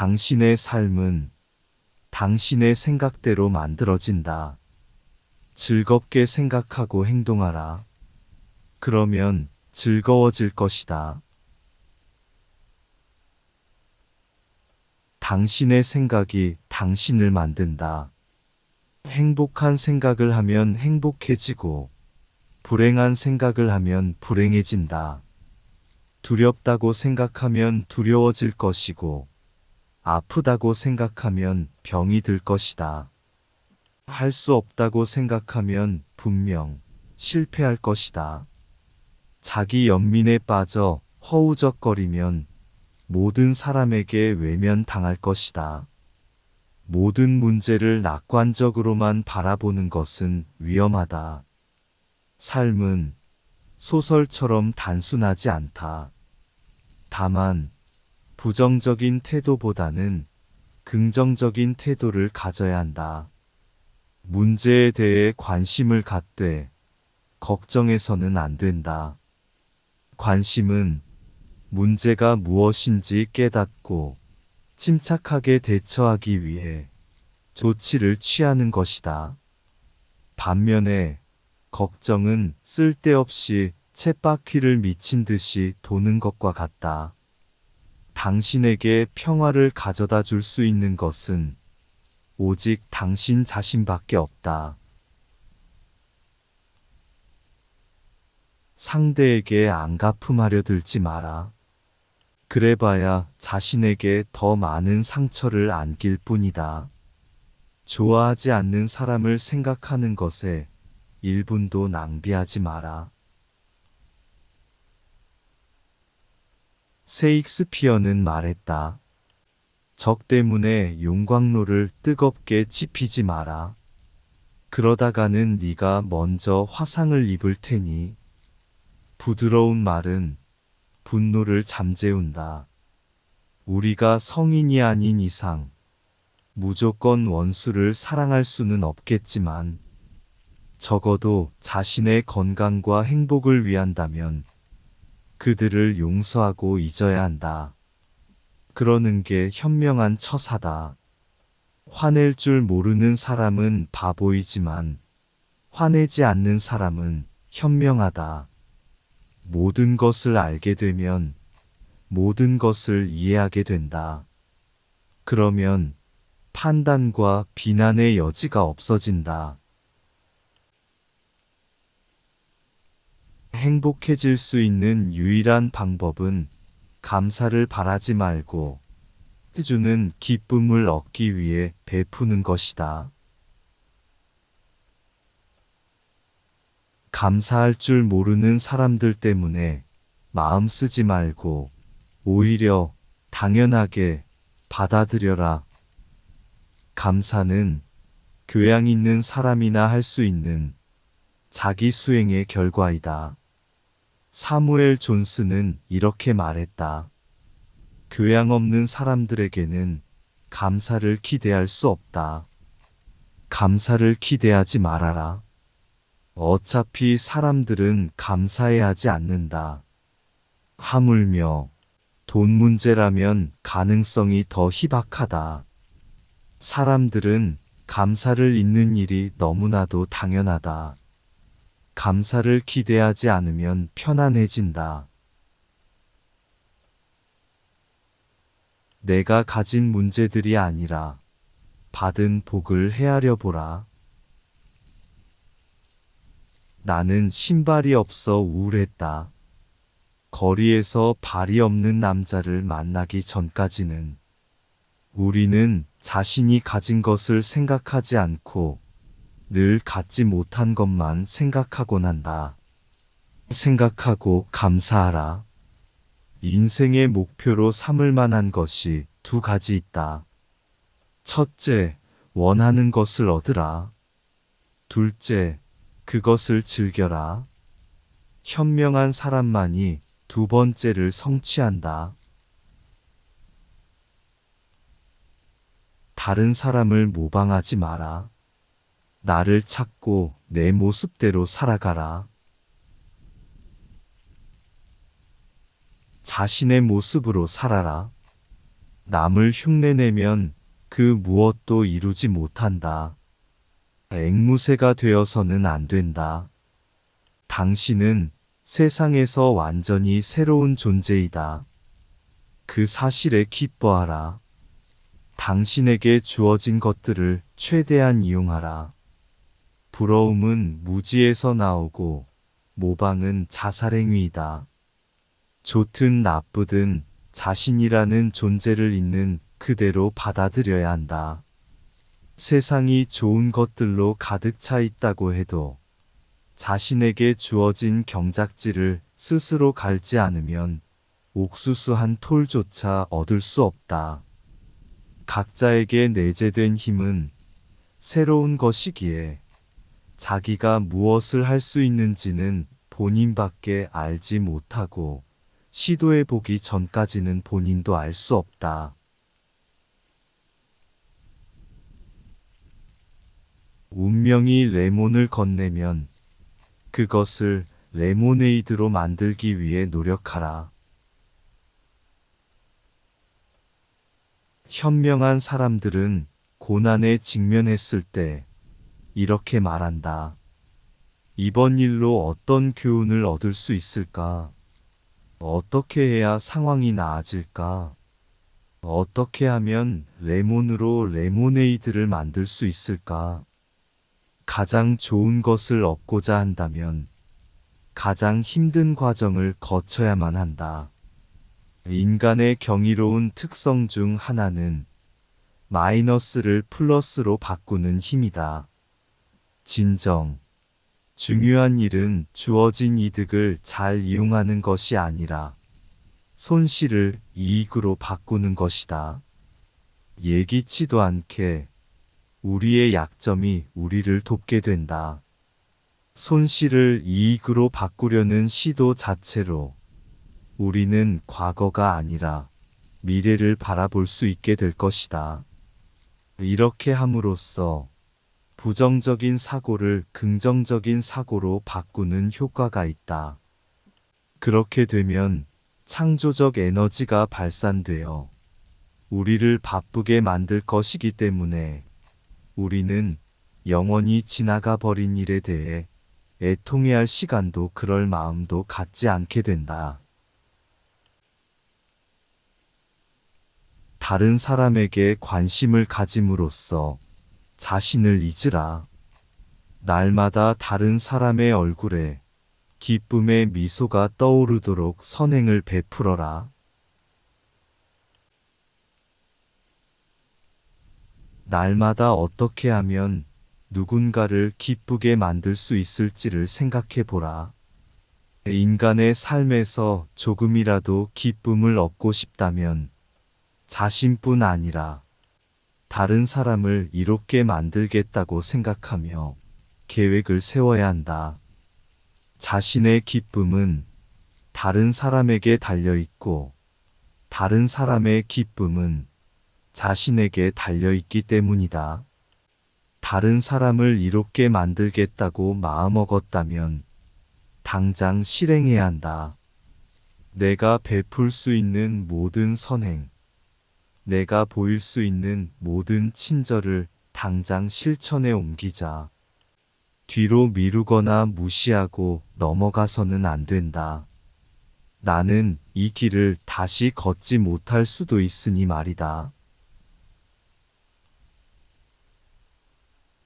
당신의 삶은 당신의 생각대로 만들어진다. 즐겁게 생각하고 행동하라. 그러면 즐거워질 것이다. 당신의 생각이 당신을 만든다. 행복한 생각을 하면 행복해지고, 불행한 생각을 하면 불행해진다. 두렵다고 생각하면 두려워질 것이고, 아프다고 생각하면 병이 들 것이다. 할 수 없다고 생각하면 분명 실패할 것이다. 자기 연민에 빠져 허우적거리면 모든 사람에게 외면당할 것이다. 모든 문제를 낙관적으로만 바라보는 것은 위험하다. 삶은 소설처럼 단순하지 않다. 다만, 부정적인 태도보다는 긍정적인 태도를 가져야 한다. 문제에 대해 관심을 갖되 걱정해서는 안 된다. 관심은 문제가 무엇인지 깨닫고 침착하게 대처하기 위해 조치를 취하는 것이다. 반면에 걱정은 쓸데없이 쳇바퀴를 미친 듯이 도는 것과 같다. 당신에게 평화를 가져다 줄 수 있는 것은 오직 당신 자신밖에 없다. 상대에게 안가품하려 들지 마라. 그래봐야 자신에게 더 많은 상처를 안길 뿐이다. 좋아하지 않는 사람을 생각하는 것에 1분도 낭비하지 마라. 셰익스피어는 말했다. 적 때문에 용광로를 뜨겁게 지피지 마라. 그러다가는 네가 먼저 화상을 입을 테니. 부드러운 말은 분노를 잠재운다. 우리가 성인이 아닌 이상 무조건 원수를 사랑할 수는 없겠지만 적어도 자신의 건강과 행복을 위한다면 그들을 용서하고 잊어야 한다. 그러는 게 현명한 처사다. 화낼 줄 모르는 사람은 바보이지만 화내지 않는 사람은 현명하다. 모든 것을 알게 되면 모든 것을 이해하게 된다. 그러면 판단과 비난의 여지가 없어진다. 행복해질 수 있는 유일한 방법은 감사를 바라지 말고 주는 기쁨을 얻기 위해 베푸는 것이다. 감사할 줄 모르는 사람들 때문에 마음 쓰지 말고 오히려 당연하게 받아들여라. 감사는 교양 있는 사람이나 할 수 있는 자기 수행의 결과이다. 사무엘 존스는 이렇게 말했다. 교양 없는 사람들에게는 감사를 기대할 수 없다. 감사를 기대하지 말아라. 어차피 사람들은 감사해 하지 않는다. 하물며 돈 문제라면 가능성이 더 희박하다. 사람들은 감사를 잊는 일이 너무나도 당연하다. 감사를 기대하지 않으면 편안해진다. 내가 가진 문제들이 아니라 받은 복을 헤아려 보라. 나는 신발이 없어 우울했다. 거리에서 발이 없는 남자를 만나기 전까지는 우리는 자신이 가진 것을 생각하지 않고 늘 갖지 못한 것만 생각하곤 한다. 생각하고 감사하라. 인생의 목표로 삼을 만한 것이 2가지 있다. 첫째, 원하는 것을 얻으라. 둘째, 그것을 즐겨라. 현명한 사람만이 2번째를 성취한다. 다른 사람을 모방하지 마라. 나를 찾고 내 모습대로 살아가라. 자신의 모습으로 살아라. 남을 흉내내면 그 무엇도 이루지 못한다. 앵무새가 되어서는 안 된다. 당신은 세상에서 완전히 새로운 존재이다. 그 사실에 기뻐하라. 당신에게 주어진 것들을 최대한 이용하라. 부러움은 무지에서 나오고 모방은 자살행위이다. 좋든 나쁘든 자신이라는 존재를 있는 그대로 받아들여야 한다. 세상이 좋은 것들로 가득 차 있다고 해도 자신에게 주어진 경작지를 스스로 갈지 않으면 옥수수 한 톨조차 얻을 수 없다. 각자에게 내재된 힘은 새로운 것이기에 자기가 무엇을 할 수 있는지는 본인밖에 알지 못하고 시도해 보기 전까지는 본인도 알 수 없다. 운명이 레몬을 건네면 그것을 레모네이드로 만들기 위해 노력하라. 현명한 사람들은 고난에 직면했을 때 이렇게 말한다. 이번 일로 어떤 교훈을 얻을 수 있을까? 어떻게 해야 상황이 나아질까? 어떻게 하면 레몬으로 레모네이드를 만들 수 있을까? 가장 좋은 것을 얻고자 한다면 가장 힘든 과정을 거쳐야만 한다. 인간의 경이로운 특성 중 하나는 마이너스를 플러스로 바꾸는 힘이다. 진정 중요한 일은 주어진 이득을 잘 이용하는 것이 아니라 손실을 이익으로 바꾸는 것이다. 예기치도 않게 우리의 약점이 우리를 돕게 된다. 손실을 이익으로 바꾸려는 시도 자체로 우리는 과거가 아니라 미래를 바라볼 수 있게 될 것이다. 이렇게 함으로써 부정적인 사고를 긍정적인 사고로 바꾸는 효과가 있다. 그렇게 되면 창조적 에너지가 발산되어 우리를 바쁘게 만들 것이기 때문에 우리는 영원히 지나가 버린 일에 대해 애통해할 시간도 그럴 마음도 갖지 않게 된다. 다른 사람에게 관심을 가짐으로써 자신을 잊으라. 날마다 다른 사람의 얼굴에 기쁨의 미소가 떠오르도록 선행을 베풀어라. 날마다 어떻게 하면 누군가를 기쁘게 만들 수 있을지를 생각해 보라. 인간의 삶에서 조금이라도 기쁨을 얻고 싶다면 자신뿐 아니라 다른 사람을 이롭게 만들겠다고 생각하며 계획을 세워야 한다. 자신의 기쁨은 다른 사람에게 달려 있고 다른 사람의 기쁨은 자신에게 달려 있기 때문이다. 다른 사람을 이롭게 만들겠다고 마음먹었다면 당장 실행해야 한다. 내가 베풀 수 있는 모든 선행, 내가 보일 수 있는 모든 친절을 당장 실천에 옮기자. 뒤로 미루거나 무시하고 넘어가서는 안 된다. 나는 이 길을 다시 걷지 못할 수도 있으니 말이다.